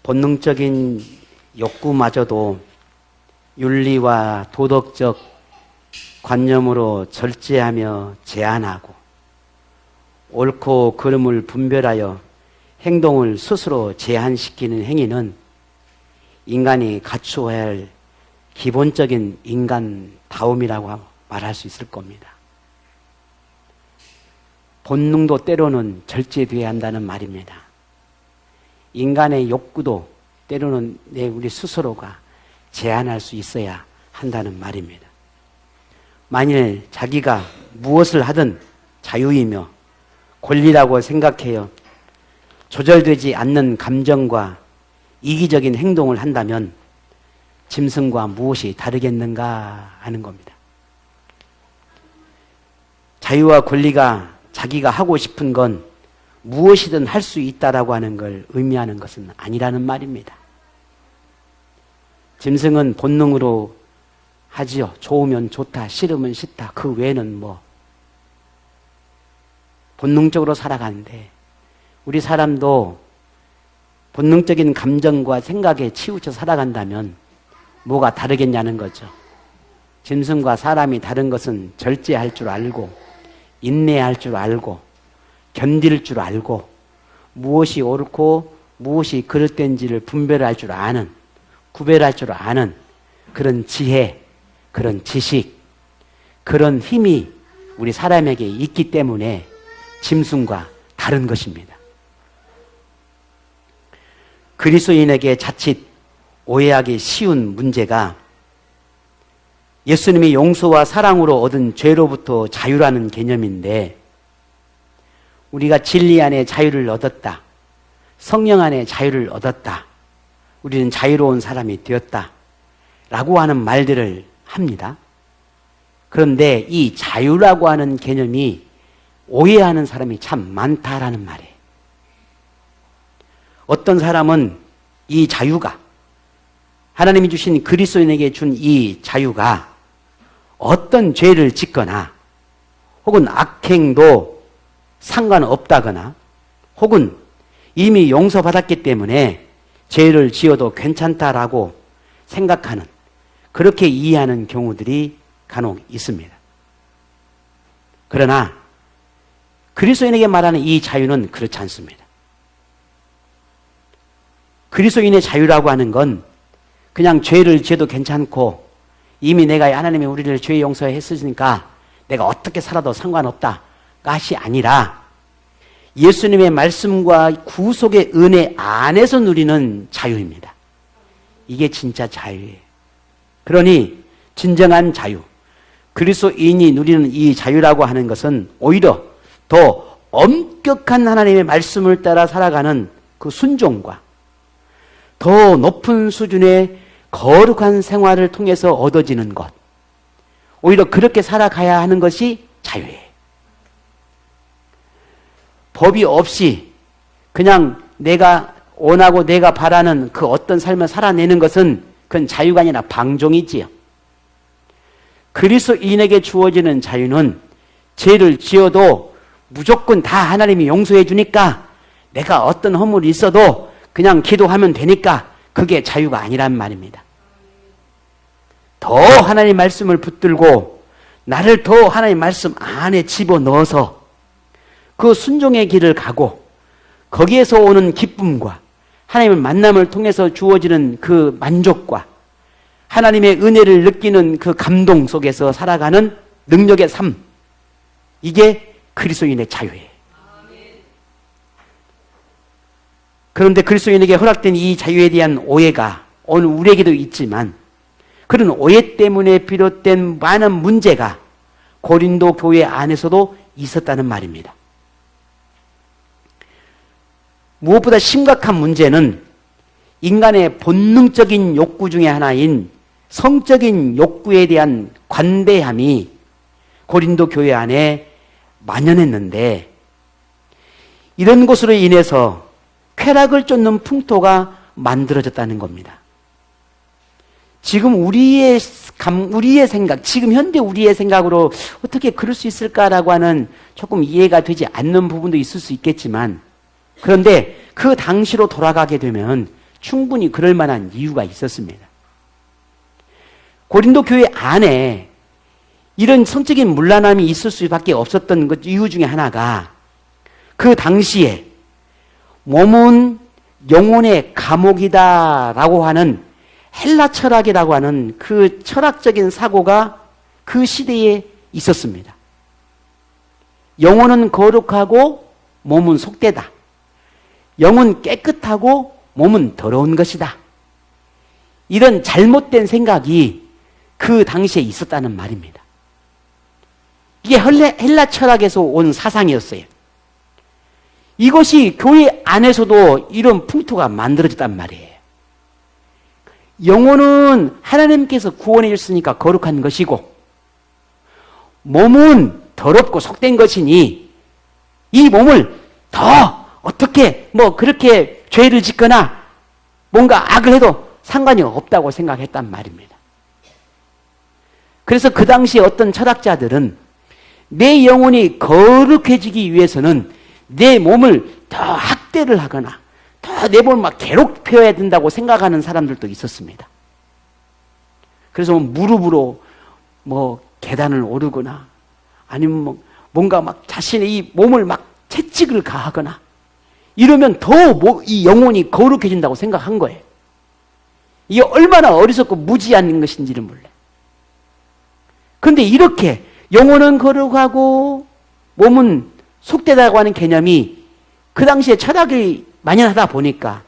본능적인 욕구마저도 윤리와 도덕적 관념으로 절제하며 제한하고 옳고 그름을 분별하여 행동을 스스로 제한시키는 행위는 인간이 갖추어야 할 기본적인 인간다움이라고 말할 수 있을 겁니다. 본능도 때로는 절제돼야 한다는 말입니다. 인간의 욕구도 때로는 우리 스스로가 제한할 수 있어야 한다는 말입니다. 만일 자기가 무엇을 하든 자유이며 권리라고 생각해요 조절되지 않는 감정과 이기적인 행동을 한다면 짐승과 무엇이 다르겠는가 하는 겁니다. 자유와 권리가 자기가 하고 싶은 건 무엇이든 할 수 있다라고 하는 걸 의미하는 것은 아니라는 말입니다. 짐승은 본능으로 하지요. 좋으면 좋다, 싫으면 싫다. 그 외에는 본능적으로 살아가는데 우리 사람도 본능적인 감정과 생각에 치우쳐 살아간다면 뭐가 다르겠냐는 거죠. 짐승과 사람이 다른 것은 절제할 줄 알고 인내할 줄 알고 견딜 줄 알고 무엇이 옳고 무엇이 그릇된지를 분별할 줄 아는 구별할 줄 아는 그런 지혜, 그런 지식, 그런 힘이 우리 사람에게 있기 때문에 짐승과 다른 것입니다. 그리스도인에게 자칫 오해하기 쉬운 문제가 예수님이 용서와 사랑으로 얻은 죄로부터 자유라는 개념인데 우리가 진리 안에 자유를 얻었다. 성령 안에 자유를 얻었다. 우리는 자유로운 사람이 되었다. 라고 하는 말들을 합니다. 그런데 이 자유라고 하는 개념이 오해하는 사람이 참 많다라는 말이에요. 어떤 사람은 이 자유가 하나님이 주신 그리스도인에게 준 이 자유가 어떤 죄를 짓거나 혹은 악행도 상관없다거나 혹은 이미 용서받았기 때문에 죄를 지어도 괜찮다라고 생각하는 그렇게 이해하는 경우들이 간혹 있습니다. 그러나 그리스도인에게 말하는 이 자유는 그렇지 않습니다. 그리스도인의 자유라고 하는 건 그냥 죄를 지어도 괜찮고 이미 내가 하나님이 우리를 죄 용서했으니까 내가 어떻게 살아도 상관없다 것이 아니라 예수님의 말씀과 구속의 은혜 안에서 누리는 자유입니다. 이게 진짜 자유예요. 그러니 진정한 자유, 그리스도인이 누리는 이 자유라고 하는 것은 오히려 더 엄격한 하나님의 말씀을 따라 살아가는 그 순종과 더 높은 수준의 거룩한 생활을 통해서 얻어지는 것, 오히려 그렇게 살아가야 하는 것이 자유예요. 법이 없이 그냥 내가 원하고 내가 바라는 그 어떤 삶을 살아내는 것은 그건 자유가 아니라 방종이지요. 그리스도인에게 주어지는 자유는 죄를 지어도 무조건 다 하나님이 용서해 주니까 내가 어떤 허물이 있어도 그냥 기도하면 되니까 그게 자유가 아니란 말입니다. 더 하나님 말씀을 붙들고 나를 더 하나님 말씀 안에 집어넣어서 그 순종의 길을 가고 거기에서 오는 기쁨과 하나님의 만남을 통해서 주어지는 그 만족과 하나님의 은혜를 느끼는 그 감동 속에서 살아가는 능력의 삶, 이게 그리스도인의 자유예요. 그런데 그리스도인에게 허락된 이 자유에 대한 오해가 오늘 우리에게도 있지만 그런 오해 때문에 비롯된 많은 문제가 고린도 교회 안에서도 있었다는 말입니다. 무엇보다 심각한 문제는 인간의 본능적인 욕구 중에 하나인 성적인 욕구에 대한 관대함이 고린도 교회 안에 만연했는데 이런 것으로 인해서 쾌락을 쫓는 풍토가 만들어졌다는 겁니다. 지금 우리의 생각, 지금 현대 우리의 생각으로 어떻게 그럴 수 있을까라고 하는 조금 이해가 되지 않는 부분도 있을 수 있겠지만 그런데 그 당시로 돌아가게 되면 충분히 그럴 만한 이유가 있었습니다. 고린도 교회 안에 이런 성적인 문란함이 있을 수밖에 없었던 그 이유 중에 하나가 그 당시에 몸은 영혼의 감옥이다라고 하는 헬라 철학이라고 하는 그 철학적인 사고가 그 시대에 있었습니다. 영혼은 거룩하고 몸은 속되다. 영은 깨끗하고 몸은 더러운 것이다. 이런 잘못된 생각이 그 당시에 있었다는 말입니다. 이게 헬라 철학에서 온 사상이었어요. 이것이 교회 안에서도 이런 풍토가 만들어졌단 말이에요. 영혼은 하나님께서 구원해 줬으니까 거룩한 것이고 몸은 더럽고 속된 것이니 이 몸을 더 어떻게 그렇게 죄를 짓거나 뭔가 악을 해도 상관이 없다고 생각했단 말입니다. 그래서 그 당시에 어떤 철학자들은 내 영혼이 거룩해지기 위해서는 내 몸을 더 학대를 하거나 더 내 몸을 막 괴롭혀야 된다고 생각하는 사람들도 있었습니다. 그래서 무릎으로 계단을 오르거나 아니면 뭔가 막 자신의 이 몸을 막 채찍을 가하거나 이러면 더 이 영혼이 거룩해진다고 생각한 거예요. 이게 얼마나 어리석고 무지한 것인지를 몰라요. 그런데 이렇게 영혼은 거룩하고 몸은 속되다고 하는 개념이 그 당시에 철학이 만연하다 보니까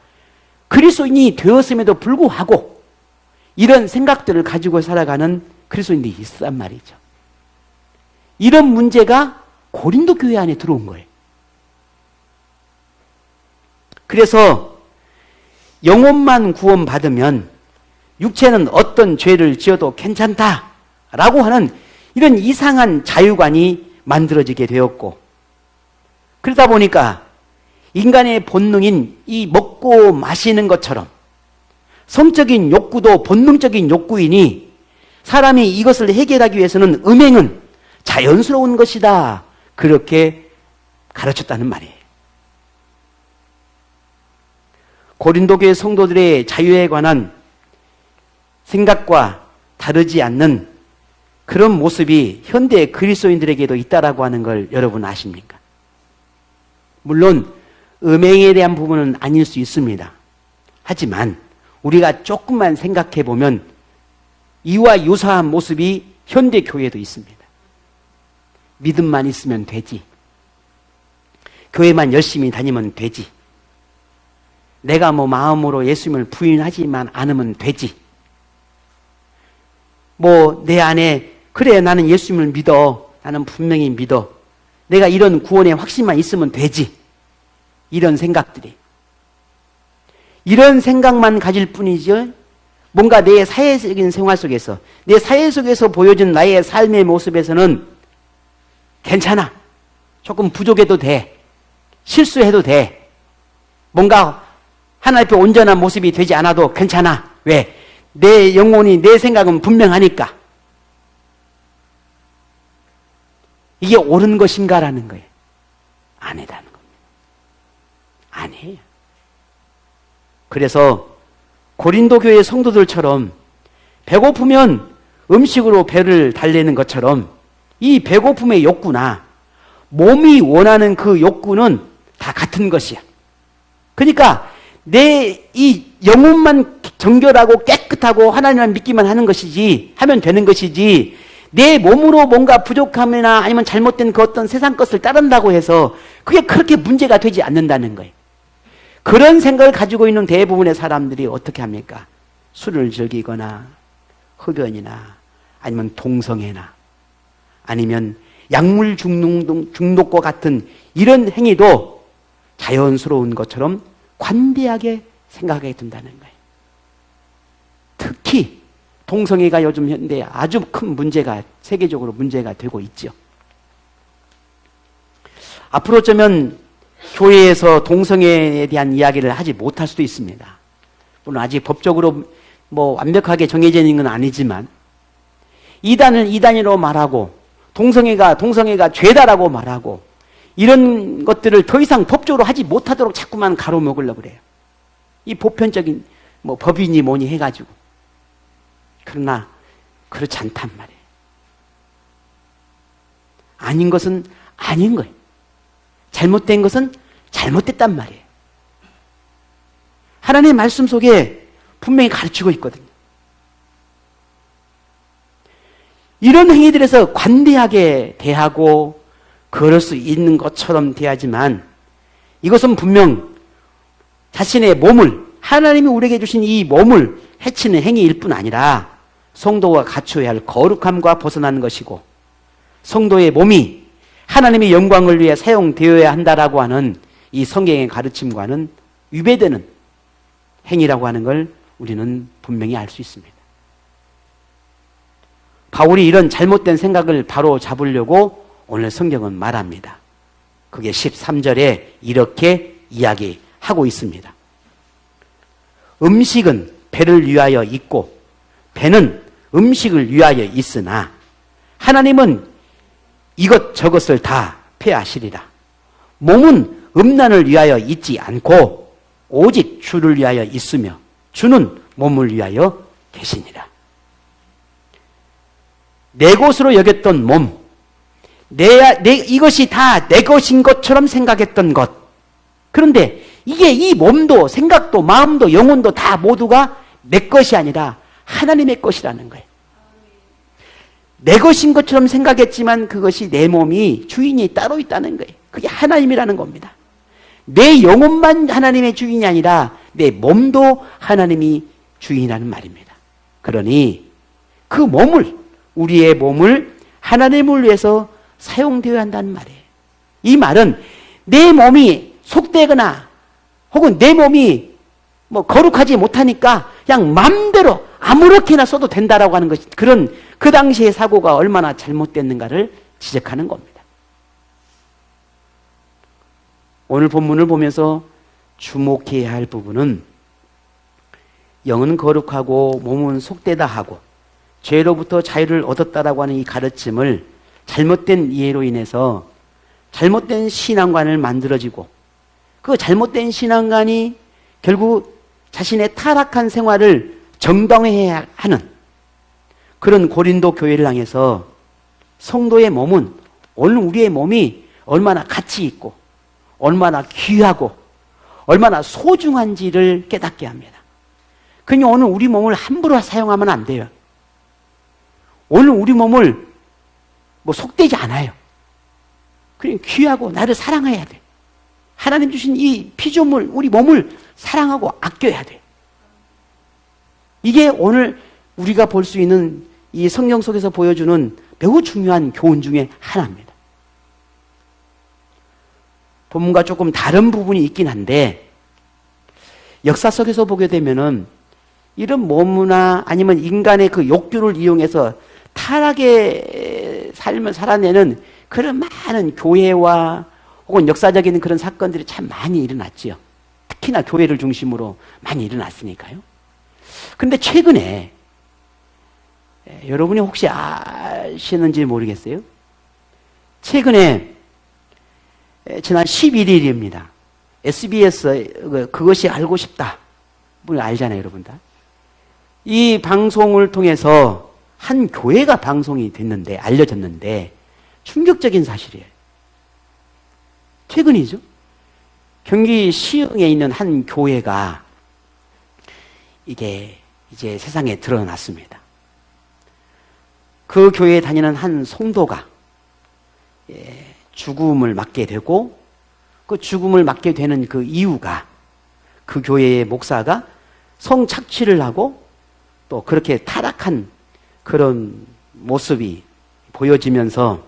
그리스도인이 되었음에도 불구하고 이런 생각들을 가지고 살아가는 그리스도인들이 있단 말이죠. 이런 문제가 고린도 교회 안에 들어온 거예요. 그래서 영혼만 구원받으면 육체는 어떤 죄를 지어도 괜찮다라고 하는 이런 이상한 자유관이 만들어지게 되었고, 그러다 보니까 인간의 본능인 이 먹고 마시는 것처럼 성적인 욕구도 본능적인 욕구이니 사람이 이것을 해결하기 위해서는 음행은 자연스러운 것이다, 그렇게 가르쳤다는 말이에요. 고린도 교회 성도들의 자유에 관한 생각과 다르지 않는 그런 모습이 현대 그리스도인들에게도 있다라고 하는 걸 여러분 아십니까? 물론 음행에 대한 부분은 아닐 수 있습니다. 하지만 우리가 조금만 생각해 보면 이와 유사한 모습이 현대 교회에도 있습니다. 믿음만 있으면 되지. 교회만 열심히 다니면 되지. 내가 마음으로 예수님을 부인하지만 않으면 되지. 내 안에 그래 나는 예수님을 믿어. 나는 분명히 믿어. 내가 이런 구원의 확신만 있으면 되지. 이런 생각들이. 이런 생각만 가질 뿐이죠. 뭔가 내 사회적인 생활 속에서, 내 사회 속에서 보여준 나의 삶의 모습에서는 괜찮아. 조금 부족해도 돼. 실수해도 돼. 뭔가 하나님 앞에 온전한 모습이 되지 않아도 괜찮아. 왜? 내 영혼이, 내 생각은 분명하니까. 이게 옳은 것인가라는 거예요. 아니라는 겁니다. 아니에요. 그래서 고린도 교회 성도들처럼 배고프면 음식으로 배를 달래는 것처럼 이 배고픔의 욕구나 몸이 원하는 그 욕구는 다 같은 것이야. 그러니까 내 이 영혼만 정결하고 깨끗하고 하나님을 믿기만 하는 것이지, 하면 되는 것이지, 내 몸으로 뭔가 부족함이나 아니면 잘못된 그 어떤 세상 것을 따른다고 해서 그게 그렇게 문제가 되지 않는다는 거예요. 그런 생각을 가지고 있는 대부분의 사람들이 어떻게 합니까? 술을 즐기거나 흡연이나 아니면 동성애나 아니면 약물 중독과 같은 이런 행위도 자연스러운 것처럼 관대하게 생각하게 된다는 거예요. 특히 동성애가 요즘 현대에 아주 큰 문제가, 세계적으로 문제가 되고 있죠. 앞으로 어쩌면 교회에서 동성애에 대한 이야기를 하지 못할 수도 있습니다. 물론 아직 법적으로 완벽하게 정해져 있는 건 아니지만 이단을 이단이라고 말하고 동성애가 죄다라고 말하고 이런 것들을 더 이상 법적으로 하지 못하도록 자꾸만 가로막으려고 그래요. 이 보편적인 뭐 법이니 뭐니 해가지고. 그러나 그렇지 않단 말이에요. 아닌 것은 아닌 거예요. 잘못된 것은 잘못됐단 말이에요. 하나님의 말씀 속에 분명히 가르치고 있거든요. 이런 행위들에서 관대하게 대하고 그럴 수 있는 것처럼 대하지만 이것은 분명 자신의 몸을, 하나님이 우리에게 주신 이 몸을 해치는 행위일 뿐 아니라 성도가 갖춰야 할 거룩함과 벗어나는 것이고 성도의 몸이 하나님의 영광을 위해 사용되어야 한다라고 하는 이 성경의 가르침과는 위배되는 행위라고 하는 걸 우리는 분명히 알 수 있습니다. 바울이 이런 잘못된 생각을 바로 잡으려고 오늘 성경은 말합니다. 그게 13절에 이렇게 이야기하고 있습니다. 음식은 배를 위하여 있고 배는 음식을 위하여 있으나 하나님은 이것저것을 다 폐하시리라. 몸은 음란을 위하여 있지 않고 오직 주를 위하여 있으며 주는 몸을 위하여 계시니라. 내 것으로 여겼던 몸, 이것이 다 내 것인 것처럼 생각했던 것. 그런데 이게 이 몸도 생각도 마음도 영혼도 다 모두가 내 것이 아니라 하나님의 것이라는 거예요. 내 것인 것처럼 생각했지만 그것이 내 몸이 주인이 따로 있다는 거예요. 그게 하나님이라는 겁니다. 내 영혼만 하나님의 주인이 아니라 내 몸도 하나님이 주인이라는 말입니다. 그러니 그 몸을, 우리의 몸을 하나님을 위해서 사용되어야 한다는 말이에요. 이 말은 내 몸이 속되거나 혹은 내 몸이 뭐 거룩하지 못하니까 그냥 마음대로 아무렇게나 써도 된다라고 하는 것이, 그런 그 당시의 사고가 얼마나 잘못됐는가를 지적하는 겁니다. 오늘 본문을 보면서 주목해야 할 부분은 영은 거룩하고 몸은 속되다 하고 죄로부터 자유를 얻었다라고 하는 이 가르침을 잘못된 이해로 인해서 잘못된 신앙관을 만들어지고 그 잘못된 신앙관이 결국 자신의 타락한 생활을 정당화해야 하는 그런 고린도 교회를 향해서 성도의 몸은, 오늘 우리의 몸이 얼마나 가치 있고 얼마나 귀하고 얼마나 소중한지를 깨닫게 합니다. 그러니 오늘 우리 몸을 함부로 사용하면 안 돼요. 오늘 우리 몸을 뭐 속되지 않아요. 그냥 귀하고 나를 사랑해야 돼. 하나님 주신 이 피조물, 우리 몸을 사랑하고 아껴야 돼. 이게 오늘 우리가 볼 수 있는 이 성경 속에서 보여주는 매우 중요한 교훈 중에 하나입니다. 본문과 조금 다른 부분이 있긴 한데 역사 속에서 보게 되면은 이런 몸이나 아니면 인간의 그 욕구를 이용해서 타락의 삶을 살아내는 그런 많은 교회와 혹은 역사적인 그런 사건들이 참 많이 일어났지요. 특히나 교회를 중심으로 많이 일어났으니까요. 그런데 최근에 여러분이 혹시 아시는지 모르겠어요. 최근에 지난 11일입니다. SBS 그것이 알고 싶다. 뭐 알잖아요, 여러분 다. 이 방송을 통해서 한 교회가 방송이 됐는데, 알려졌는데 충격적인 사실이에요. 최근이죠. 경기 시흥에 있는 한 교회가 이게 이제 세상에 드러났습니다. 그 교회에 다니는 한 성도가 죽음을 맞게 되고, 그 죽음을 맞게 되는 그 이유가 그 교회의 목사가 성착취를 하고 또 그렇게 타락한 그런 모습이 보여지면서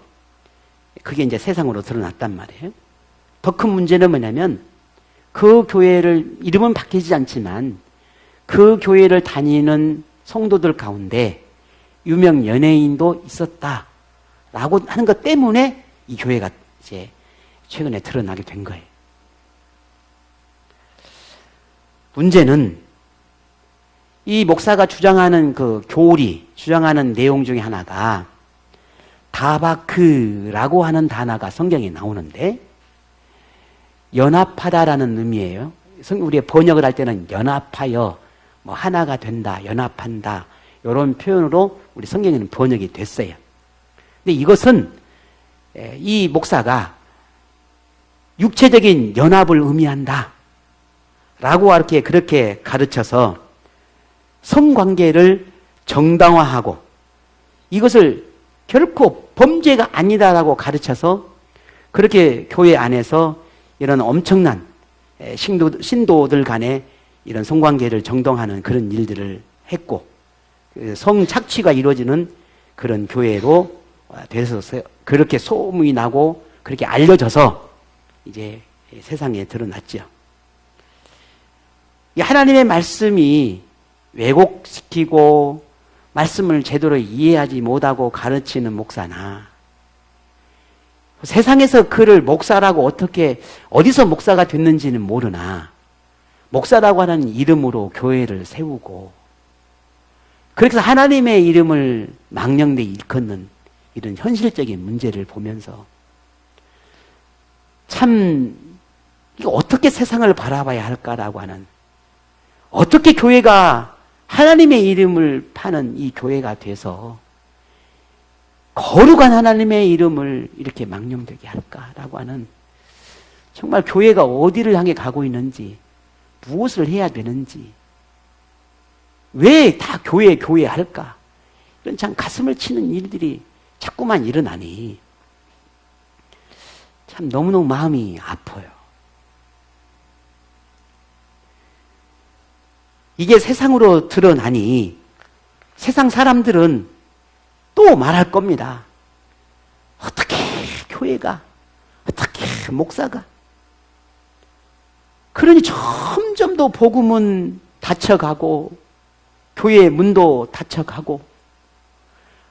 그게 이제 세상으로 드러났단 말이에요. 더 큰 문제는 뭐냐면 그 교회를, 이름은 바뀌지 않지만 그 교회를 다니는 성도들 가운데 유명 연예인도 있었다라고 하는 것 때문에 이 교회가 이제 최근에 드러나게 된 거예요. 문제는 이 목사가 주장하는 그 교리, 주장하는 내용 중에 하나가 다바크라고 하는 단어가 성경에 나오는데 연합하다라는 의미예요. 우리가 번역을 할 때는 연합하여 뭐 하나가 된다, 연합한다 이런 표현으로 우리 성경에는 번역이 됐어요. 근데 이것은 이 목사가 육체적인 연합을 의미한다 라고 이렇게 그렇게 가르쳐서 성관계를 정당화하고 이것을 결코 범죄가 아니다라고 가르쳐서 그렇게 교회 안에서 이런 엄청난 신도들 간에 이런 성관계를 정당화하는 그런 일들을 했고 성착취가 이루어지는 그런 교회로 돼서 그렇게 소문이 나고 그렇게 알려져서 이제 세상에 드러났죠. 하나님의 말씀이 왜곡시키고 말씀을 제대로 이해하지 못하고 가르치는 목사나 세상에서 그를 목사라고 어디서 목사가 됐는지는 모르나 목사라고 하는 이름으로 교회를 세우고 그렇게 해서 하나님의 이름을 망령되이 일컫는 이런 현실적인 문제를 보면서 참 이거 어떻게 세상을 바라봐야 할까라고 하는 어떻게 교회가 하나님의 이름을 파는 이 교회가 돼서 거룩한 하나님의 이름을 이렇게 망령되게 할까라고 하는 정말 교회가 어디를 향해 가고 있는지 무엇을 해야 되는지 왜 다 교회 할까 이런 참 가슴을 치는 일들이 자꾸만 일어나니 참 너무너무 마음이 아파요. 이게 세상으로 드러나니 세상 사람들은 또 말할 겁니다. 어떻게 교회가, 어떻게 목사가. 그러니 점점 더 복음은 닫혀가고 교회의 문도 닫혀가고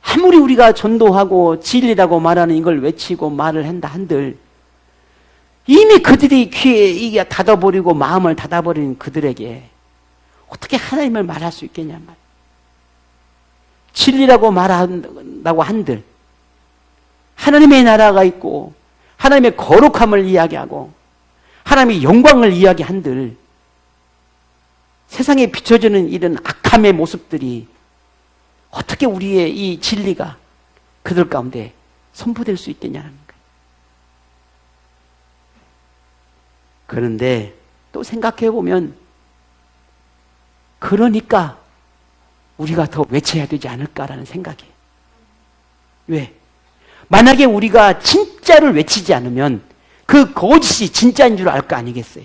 아무리 우리가 전도하고 진리라고 말하는 이걸 외치고 말을 한다 한들 이미 그들이 귀에 이게 닫아버리고 마음을 닫아버린 그들에게 어떻게 하나님을 말할 수 있겠냐 말. 진리라고 말한다고 한들 하나님의 나라가 있고 하나님의 거룩함을 이야기하고 하나님의 영광을 이야기한들 세상에 비춰지는 이런 악함의 모습들이 어떻게 우리의 이 진리가 그들 가운데 선포될 수 있겠냐는 거예요. 그런데 또 생각해 보면 그러니까 우리가 더 외쳐야 되지 않을까라는 생각이에요. 왜? 만약에 우리가 진짜를 외치지 않으면 그 거짓이 진짜인 줄 알 거 아니겠어요?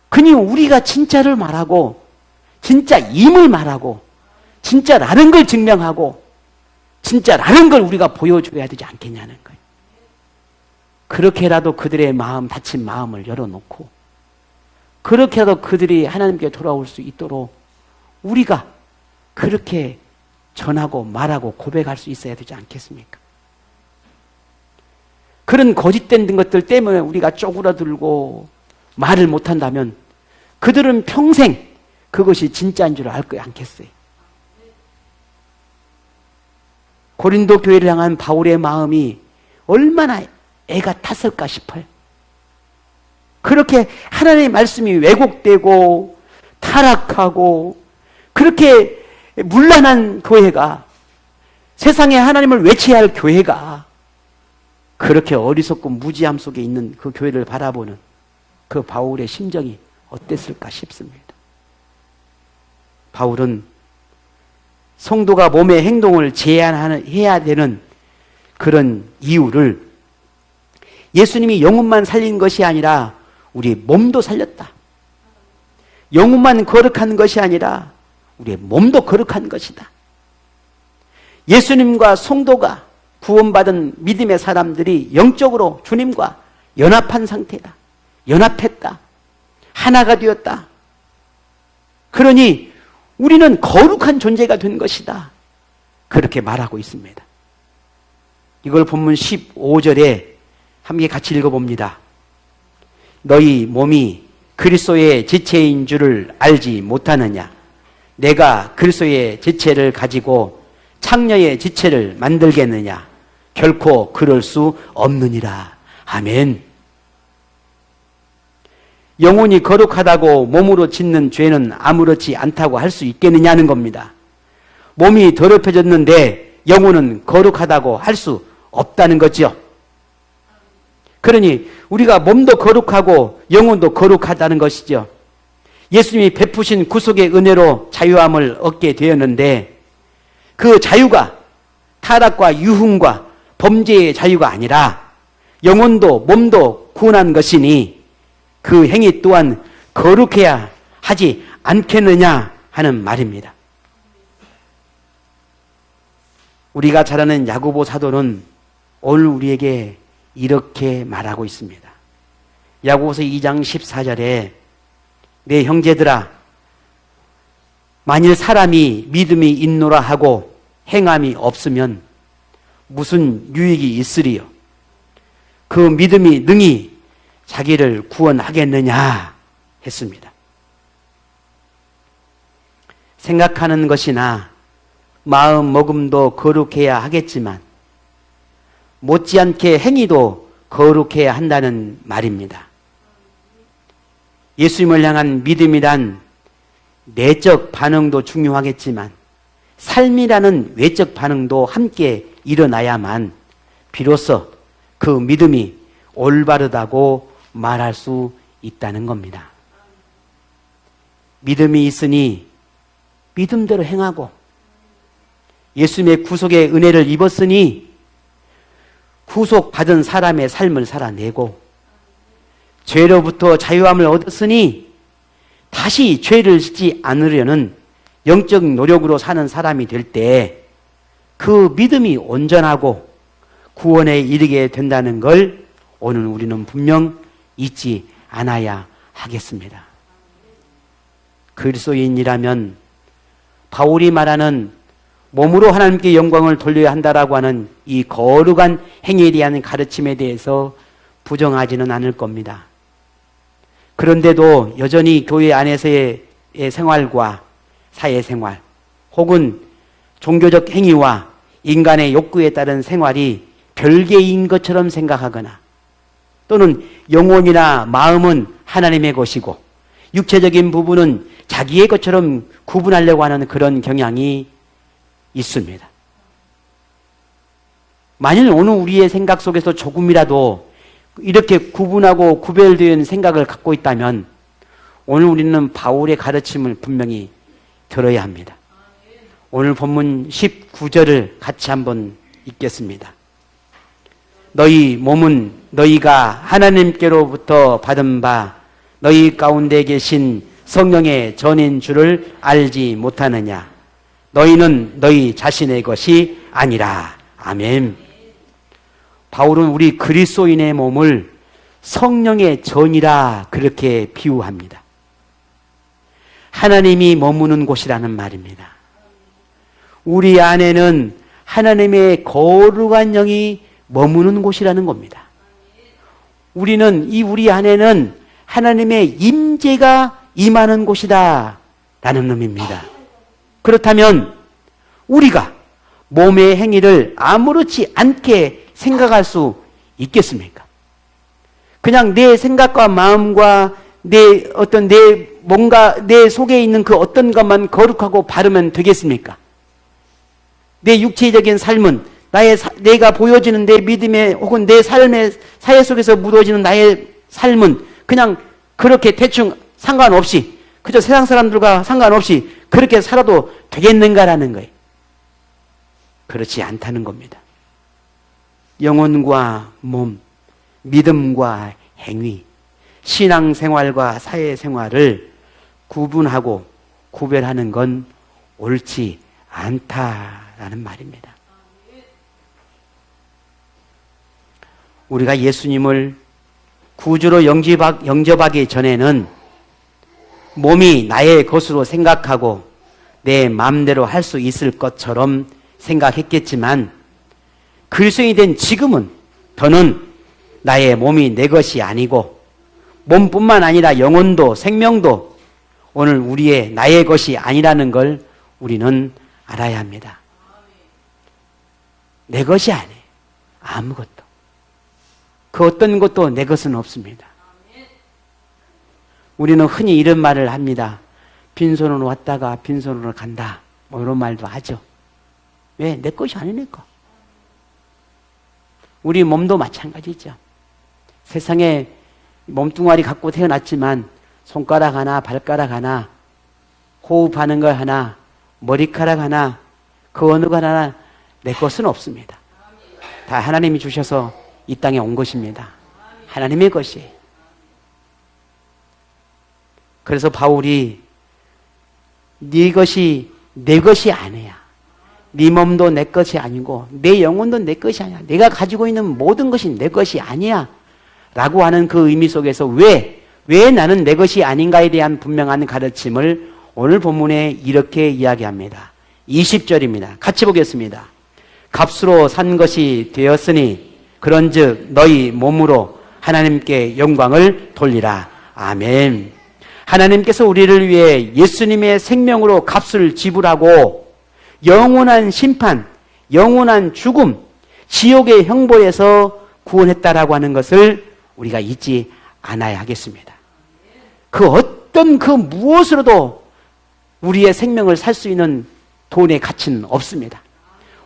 그니 우리가 진짜를 말하고 진짜임을 말하고 진짜라는 걸 증명하고 진짜라는 걸 우리가 보여줘야 되지 않겠냐는 거예요. 그렇게라도 그들의 마음, 닫힌 마음을 열어놓고 그렇게라도 그들이 하나님께 돌아올 수 있도록 우리가 그렇게 전하고 말하고 고백할 수 있어야 되지 않겠습니까? 그런 거짓된 것들 때문에 우리가 쪼그라들고 말을 못한다면 그들은 평생 그것이 진짜인 줄 알 거야 않겠어요? 고린도 교회를 향한 바울의 마음이 얼마나 애가 탔을까 싶어요. 그렇게 하나님의 말씀이 왜곡되고 타락하고 그렇게 문란한 교회가 세상에 하나님을 외쳐야 할 교회가 그렇게 어리석고 무지함 속에 있는 그 교회를 바라보는 그 바울의 심정이 어땠을까 싶습니다. 바울은 성도가 몸의 행동을 제한해야 되는 그런 이유를 예수님이 영혼만 살린 것이 아니라 우리의 몸도 살렸다. 영혼만 거룩한 것이 아니라 우리의 몸도 거룩한 것이다. 예수님과 성도가 구원받은 믿음의 사람들이 영적으로 주님과 연합한 상태다. 연합했다. 하나가 되었다. 그러니 우리는 거룩한 존재가 된 것이다. 그렇게 말하고 있습니다. 이걸 본문 15절에 함께 같이 읽어봅니다. 너희 몸이 그리스도의 지체인 줄을 알지 못하느냐? 내가 그리스도의 지체를 가지고 창녀의 지체를 만들겠느냐? 결코 그럴 수 없느니라. 아멘. 영혼이 거룩하다고 몸으로 짓는 죄는 아무렇지 않다고 할 수 있겠느냐는 겁니다. 몸이 더럽혀졌는데 영혼은 거룩하다고 할 수 없다는 거죠. 그러니 우리가 몸도 거룩하고 영혼도 거룩하다는 것이죠. 예수님이 베푸신 구속의 은혜로 자유함을 얻게 되었는데 그 자유가 타락과 유흥과 범죄의 자유가 아니라 영혼도 몸도 구원한 것이니 그 행위 또한 거룩해야 하지 않겠느냐 하는 말입니다. 우리가 잘 아는 야고보 사도는 오늘 우리에게 이렇게 말하고 있습니다. 야고보서 2장 14절에 내 형제들아 만일 사람이 믿음이 있노라 하고 행함이 없으면 무슨 유익이 있으리요? 그 믿음이 능히 자기를 구원하겠느냐 했습니다. 생각하는 것이나 마음 먹음도 거룩해야 하겠지만 못지않게 행위도 거룩해야 한다는 말입니다. 예수님을 향한 믿음이란 내적 반응도 중요하겠지만 삶이라는 외적 반응도 함께 일어나야만 비로소 그 믿음이 올바르다고 말할 수 있다는 겁니다. 믿음이 있으니 믿음대로 행하고 예수님의 구속의 은혜를 입었으니 구속받은 사람의 삶을 살아내고 죄로부터 자유함을 얻었으니 다시 죄를 짓지 않으려는 영적 노력으로 사는 사람이 될 때 그 믿음이 온전하고 구원에 이르게 된다는 걸 오늘 우리는 분명 잊지 않아야 하겠습니다. 그리스도인이라면 바울이 말하는 몸으로 하나님께 영광을 돌려야 한다라고 하는 이 거룩한 행위에 대한 가르침에 대해서 부정하지는 않을 겁니다. 그런데도 여전히 교회 안에서의 생활과 사회생활 혹은 종교적 행위와 인간의 욕구에 따른 생활이 별개인 것처럼 생각하거나 또는 영혼이나 마음은 하나님의 것이고 육체적인 부분은 자기의 것처럼 구분하려고 하는 그런 경향이 있습니다. 만일 오늘 우리의 생각 속에서 조금이라도 이렇게 구분하고 구별된 생각을 갖고 있다면 오늘 우리는 바울의 가르침을 분명히 들어야 합니다. 오늘 본문 19절을 같이 한번 읽겠습니다. 너희 몸은 너희가 하나님께로부터 받은 바 너희 가운데 계신 성령의 전인 줄을 알지 못하느냐. 너희는 너희 자신의 것이 아니라. 아멘. 바울은 우리 그리스도인의 몸을 성령의 전이라 그렇게 비유합니다. 하나님이 머무는 곳이라는 말입니다. 우리 안에는 하나님의 거룩한 영이 머무는 곳이라는 겁니다. 우리는 우리 안에는 하나님의 임재가 임하는 곳이다 라는 의미입니다. 그렇다면 우리가 몸의 행위를 아무렇지 않게 생각할 수 있겠습니까? 그냥 내 생각과 마음과 내 속에 있는 그 어떤 것만 거룩하고 바르면 되겠습니까? 내 육체적인 삶은 내가 보여지는 내 믿음의 혹은 내 삶의 사회 속에서 묻어지는 나의 삶은 그냥 그렇게 대충 상관없이 그저 세상 사람들과 상관없이 그렇게 살아도 되겠는가라는 거예요. 그렇지 않다는 겁니다. 영혼과 몸, 믿음과 행위, 신앙생활과 사회생활을 구분하고 구별하는 건 옳지 않다라는 말입니다. 우리가 예수님을 구주로 영접하기 전에는 몸이 나의 것으로 생각하고 내 마음대로 할 수 있을 것처럼 생각했겠지만 그리스도인이 된 지금은 더는 나의 몸이 내 것이 아니고 몸뿐만 아니라 영혼도 생명도 오늘 나의 것이 아니라는 걸 우리는 알아야 합니다. 내 것이 아니에요. 아무것도. 그 어떤 것도 내 것은 없습니다. 우리는 흔히 이런 말을 합니다. 빈손으로 왔다가 빈손으로 간다. 뭐 이런 말도 하죠. 왜? 내 것이 아니니까. 우리 몸도 마찬가지죠. 세상에 몸뚱아리 갖고 태어났지만 손가락 하나, 발가락 하나, 호흡하는 거 하나, 머리카락 하나, 그 어느 것 하나 내 것은 없습니다. 다 하나님이 주셔서 이 땅에 온 것입니다. 하나님의 것이에요. 그래서 바울이 네 것이 내 것이 아니야. 네 몸도 내 것이 아니고 내 영혼도 내 것이 아니야. 내가 가지고 있는 모든 것이 내 것이 아니야. 라고 하는 그 의미 속에서 왜 나는 내 것이 아닌가에 대한 분명한 가르침을 오늘 본문에 이렇게 이야기합니다. 20절입니다. 같이 보겠습니다. 값으로 산 것이 되었으니 그런즉 너희 몸으로 하나님께 영광을 돌리라. 아멘. 하나님께서 우리를 위해 예수님의 생명으로 값을 지불하고 영원한 심판, 영원한 죽음, 지옥의 형벌에서 구원했다라고 하는 것을 우리가 잊지 않아야 하겠습니다. 그 어떤 그 무엇으로도 우리의 생명을 살 수 있는 돈의 가치는 없습니다.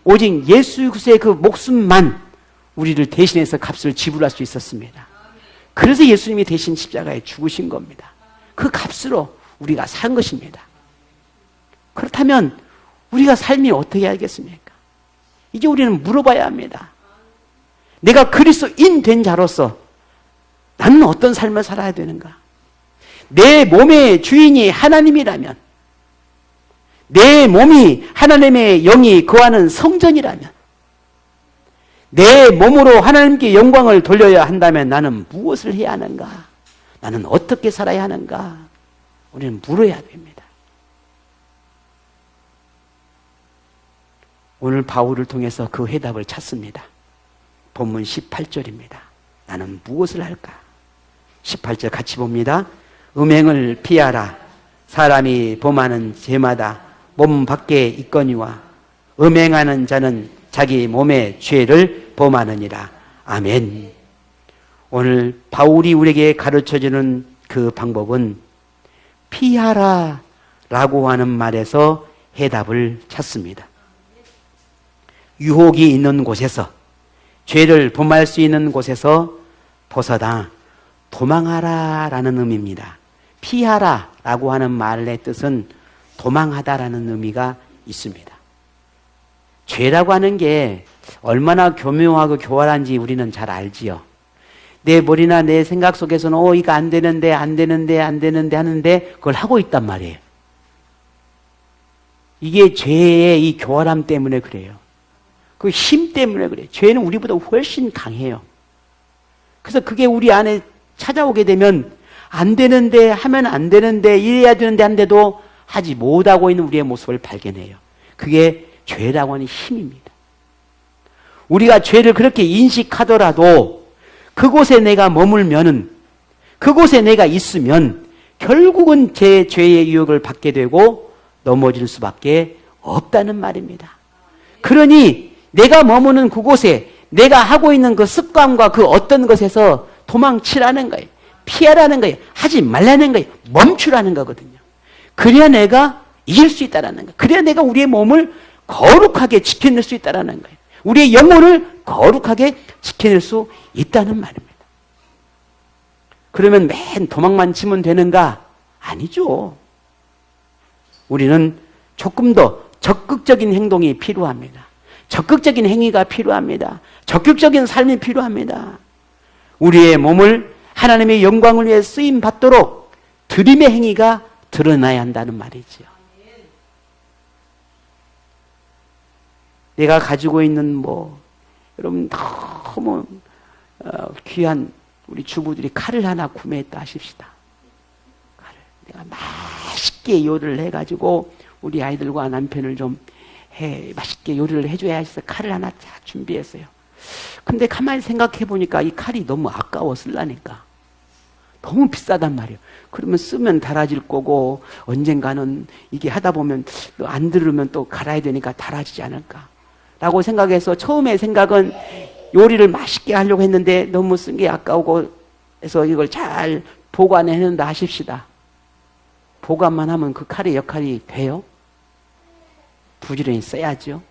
오직 예수 그리스도의 그 목숨만 우리를 대신해서 값을 지불할 수 있었습니다. 그래서 예수님이 대신 십자가에 죽으신 겁니다. 그 값으로 우리가 산 것입니다. 그렇다면 우리가 삶이 어떻게 하겠습니까? 이제 우리는 물어봐야 합니다. 내가 그리스도인 된 자로서 나는 어떤 삶을 살아야 되는가? 내 몸의 주인이 하나님이라면, 내 몸이 하나님의 영이 거하는 성전이라면, 내 몸으로 하나님께 영광을 돌려야 한다면 나는 무엇을 해야 하는가? 나는 어떻게 살아야 하는가? 우리는 물어야 됩니다. 오늘 바울을 통해서 그 해답을 찾습니다. 본문 18절입니다. 나는 무엇을 할까? 18절 같이 봅니다. 음행을 피하라. 사람이 범하는 죄마다 몸 밖에 있거니와 음행하는 자는 자기 몸의 죄를 범하느니라. 아멘. 오늘 바울이 우리에게 가르쳐주는 그 방법은 피하라 라고 하는 말에서 해답을 찾습니다. 유혹이 있는 곳에서, 죄를 범할 수 있는 곳에서 벗어나 도망하라 라는 의미입니다. 피하라 라고 하는 말의 뜻은 도망하다라는 의미가 있습니다. 죄라고 하는 게 얼마나 교묘하고 교활한지 우리는 잘 알지요. 내 머리나 내 생각 속에서는 이거 안 되는데 하는데 그걸 하고 있단 말이에요. 이게 죄의 이 교활함 때문에 그래요. 그 힘 때문에 그래요. 죄는 우리보다 훨씬 강해요. 그래서 그게 우리 안에 찾아오게 되면 안 되는데, 하면 안 되는데, 이래야 되는데 한데도 하지 못하고 있는 우리의 모습을 발견해요. 그게 죄라고 하는 힘입니다. 우리가 죄를 그렇게 인식하더라도 그곳에 내가 머물면은, 그곳에 내가 있으면 결국은 제 죄의 유혹을 받게 되고 넘어질 수밖에 없다는 말입니다. 그러니 내가 머무는 그곳에 내가 하고 있는 그 습관과 그 어떤 것에서 도망치라는 거예요. 피하라는 거예요. 하지 말라는 거예요. 멈추라는 거거든요. 그래야 내가 이길 수 있다는 거예요. 그래야 내가 우리의 몸을 거룩하게 지켜낼 수 있다는 거예요. 우리의 영혼을 거룩하게 지켜낼 수 있다는 말입니다. 그러면 맨 도망만 치면 되는가? 아니죠. 우리는 조금 더 적극적인 행동이 필요합니다. 적극적인 행위가 필요합니다. 적극적인 삶이 필요합니다. 우리의 몸을 하나님의 영광을 위해 쓰임 받도록 드림의 행위가 드러나야 한다는 말이지요. 내가 가지고 있는 여러분 너무 귀한 우리 주부들이 칼을 하나 구매했다 하십시다. 칼을 내가 맛있게 요리를 해가지고 우리 아이들과 남편을 좀 맛있게 요리를 해줘야 해서 칼을 하나 쫙 준비했어요. 근데 가만히 생각해 보니까 이 칼이 너무 아까워 쓰려니까. 너무 비싸단 말이에요. 그러면 쓰면 닳아질 거고 언젠가는 이게 하다 보면 안 들으면 또 갈아야 되니까 닳아지지 않을까 라고 생각해서 처음에 생각은 요리를 맛있게 하려고 했는데 너무 쓴 게 아까우고 해서 이걸 잘 보관해낸다 하십시다. 보관만 하면 그 칼의 역할이 돼요? 부지런히 써야죠.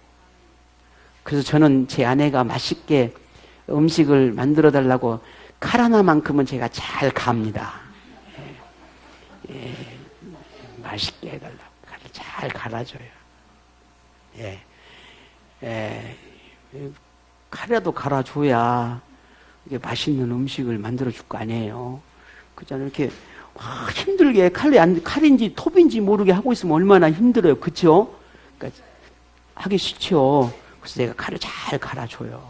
그래서 저는 제 아내가 맛있게 음식을 만들어 달라고 칼 하나만큼은 제가 잘 갑니다. 예, 맛있게 해달라고 칼을 잘 갈아줘요. 예, 칼이라도 갈아줘야 이게 맛있는 음식을 만들어 줄 거 아니에요. 그잖아요. 이렇게 힘들게 칼인지 톱인지 모르게 하고 있으면 얼마나 힘들어요. 그쵸? 그러니까 하기 싫죠. 그래서 내가 칼을 잘 갈아줘요.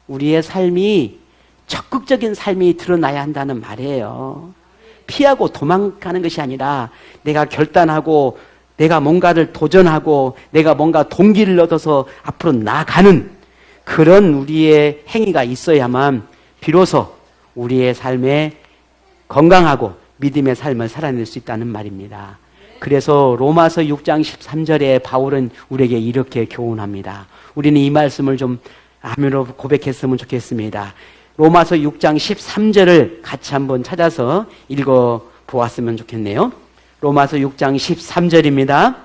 우리의 삶이 적극적인 삶이 드러나야 한다는 말이에요. 피하고 도망가는 것이 아니라 내가 결단하고 내가 뭔가를 도전하고 내가 뭔가 동기를 얻어서 앞으로 나아가는 그런 우리의 행위가 있어야만 비로소 우리의 삶에 건강하고 믿음의 삶을 살아낼 수 있다는 말입니다. 그래서 로마서 6장 13절에 바울은 우리에게 이렇게 교훈합니다. 우리는 이 말씀을 좀 아멘으로 고백했으면 좋겠습니다. 로마서 6장 13절을 같이 한번 찾아서 읽어 보았으면 좋겠네요. 로마서 6장 13절입니다.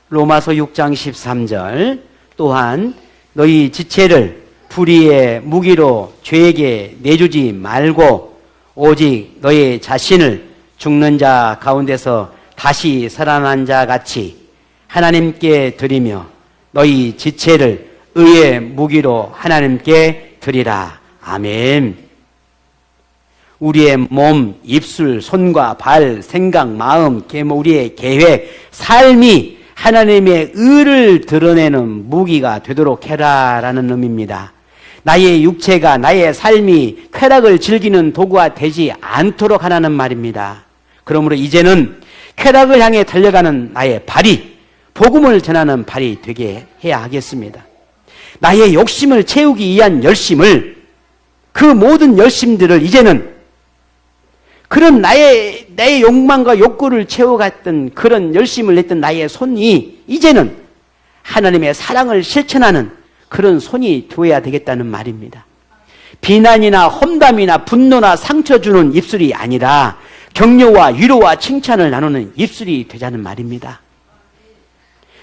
로마서 6장 13절 또한 너희 지체를 불의의 무기로 죄에게 내주지 말고 오직 너희 자신을 죽는 자 가운데서 다시 살아난 자 같이 하나님께 드리며 너희 지체를 의의 무기로 하나님께 드리라. 아멘. 우리의 몸, 입술, 손과 발, 생각, 마음, 우리의 계획, 삶이 하나님의 의를 드러내는 무기가 되도록 해라라는 의미입니다. 나의 육체가 나의 삶이 쾌락을 즐기는 도구가 되지 않도록 하라는 말입니다. 그러므로 이제는 쾌락을 향해 달려가는 나의 발이 복음을 전하는 발이 되게 해야 하겠습니다. 나의 욕심을 채우기 위한 열심을 그 모든 열심들을 이제는 그런 나의 욕망과 욕구를 채워갔던 그런 열심을 냈던 나의 손이 이제는 하나님의 사랑을 실천하는 그런 손이 되어야 되겠다는 말입니다. 비난이나 험담이나 분노나 상처 주는 입술이 아니라 격려와 위로와 칭찬을 나누는 입술이 되자는 말입니다.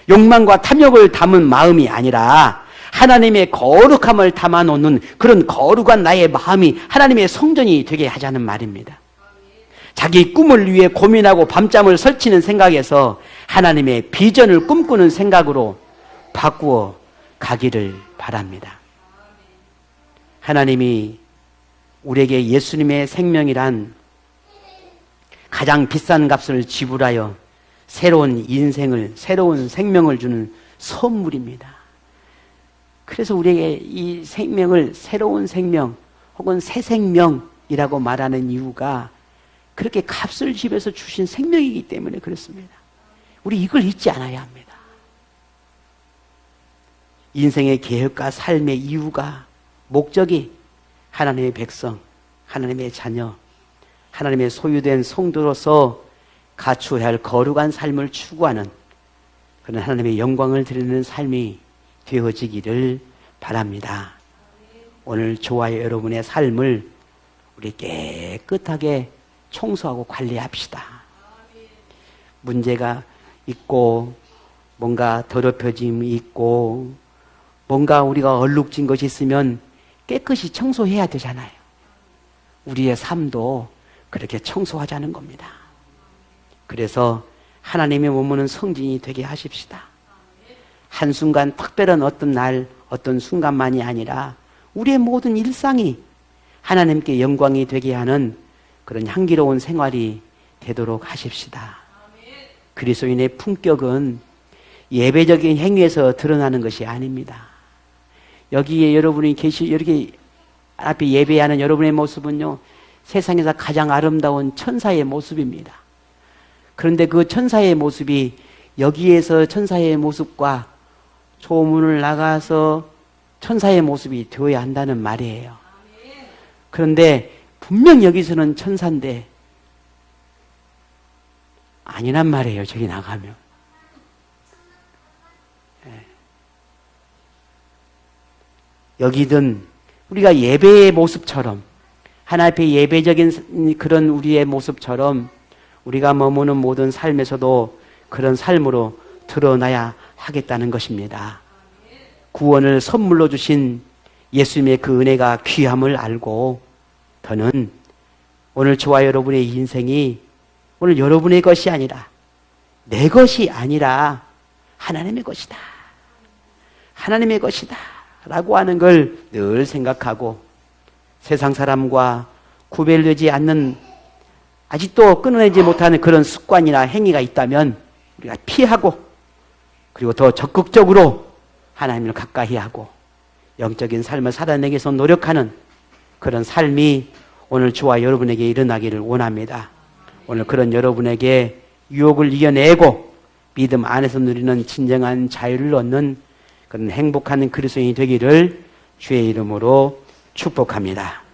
욕망과 탐욕을 담은 마음이 아니라 하나님의 거룩함을 담아놓는 그런 거룩한 나의 마음이 하나님의 성전이 되게 하자는 말입니다. 자기 꿈을 위해 고민하고 밤잠을 설치는 생각에서 하나님의 비전을 꿈꾸는 생각으로 바꾸어 가기를 바랍니다. 하나님이 우리에게 예수님의 생명이란 가장 비싼 값을 지불하여 새로운 인생을, 새로운 생명을 주는 선물입니다. 그래서 우리에게 이 생명을 새로운 생명 혹은 새 생명이라고 말하는 이유가 그렇게 값을 지불해서 주신 생명이기 때문에 그렇습니다. 우리 이걸 잊지 않아야 합니다. 인생의 계획과 삶의 이유가 목적이 하나님의 백성, 하나님의 자녀, 하나님의 소유된 성도로서 갖추어야 할 거룩한 삶을 추구하는 그런 하나님의 영광을 드리는 삶이 되어지기를 바랍니다. 오늘 저와 여러분의 삶을 우리 깨끗하게 청소하고 관리합시다. 문제가 있고 뭔가 더럽혀짐이 있고 뭔가 우리가 얼룩진 것이 있으면 깨끗이 청소해야 되잖아요. 우리의 삶도 그렇게 청소하자는 겁니다. 그래서 하나님의 머무는 성진이 되게 하십시다. 한순간 특별한 어떤 날, 어떤 순간만이 아니라 우리의 모든 일상이 하나님께 영광이 되게 하는 그런 향기로운 생활이 되도록 하십시다. 그리스도인의 품격은 예배적인 행위에서 드러나는 것이 아닙니다. 여기에 여러분이 이렇게 앞에 예배하는 여러분의 모습은요, 세상에서 가장 아름다운 천사의 모습입니다. 그런데 그 천사의 모습이 여기에서 천사의 모습과 조문을 나가서 천사의 모습이 되어야 한다는 말이에요. 그런데 분명 여기서는 천사인데 아니란 말이에요. 저기 나가면. 여기든 우리가 예배의 모습처럼 하나님 앞에 예배적인 그런 우리의 모습처럼 우리가 머무는 모든 삶에서도 그런 삶으로 드러나야 하겠다는 것입니다. 구원을 선물로 주신 예수님의 그 은혜가 귀함을 알고 더는 오늘 저와 여러분의 인생이 오늘 여러분의 것이 아니라 내 것이 아니라 하나님의 것이다. 하나님의 것이다. 라고 하는 걸 늘 생각하고 세상 사람과 구별되지 않는 아직도 끊어내지 못하는 그런 습관이나 행위가 있다면 우리가 피하고 그리고 더 적극적으로 하나님을 가까이 하고 영적인 삶을 살아내기 위해서 노력하는 그런 삶이 오늘 저와 여러분에게 일어나기를 원합니다. 오늘 그런 여러분에게 유혹을 이겨내고 믿음 안에서 누리는 진정한 자유를 얻는 그런 행복한 그리스도인이 되기를 주의 이름으로 축복합니다.